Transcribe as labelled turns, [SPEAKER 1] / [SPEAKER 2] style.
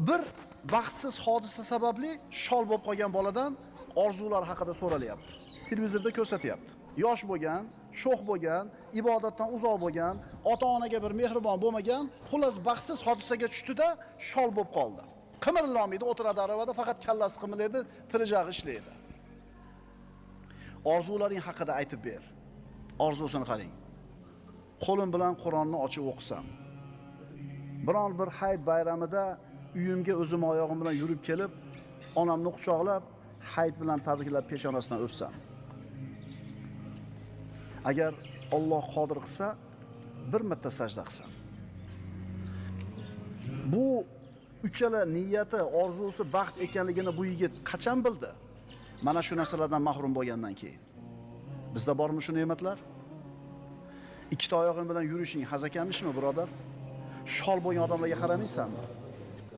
[SPEAKER 1] bir baxtsiz hodisa sababli shol bo'lib qolgan boladan orzular haqida so'ralyapti. Televizorda ko'rsatyapti. Yosh bo'lgan, sho'x bo'lgan, ibodatdan uzoq bo'lgan, ota-onaga bir mehribon bo'lmagan, xullas baxtsiz hodisaga tushdi-da, shol bo'lib qoldi. Qimirlamaydi, o'tiradi aravada, faqat kallasi qimirlaydi, tirijag'i ishlaydi. Orzularing haqida aytib ber. Orzusini qarang. Qo'lim bilan Qur'onni ochib o'qisam, biron bir hayit bayramida uyimga o'zim oyog'im bilan yurib kelib, onamni quchoqlab, hayit bilan tabriklab peshonasidan o'psam. Agar Alloh qodir qilsa, bir marta sajda qilsam. Bu uchala niyati, orzusi baxt ekanligini bu yigit qachon bildi? Mana shu narsalardan mahrum bo'lgandan keyin. Bizda bormi shu ne'matlar? Ikkita oyog'ing bilan yurishing haz ekanmishmi, birodar? Shol bo'lgan odamlarga qaramaysanmi?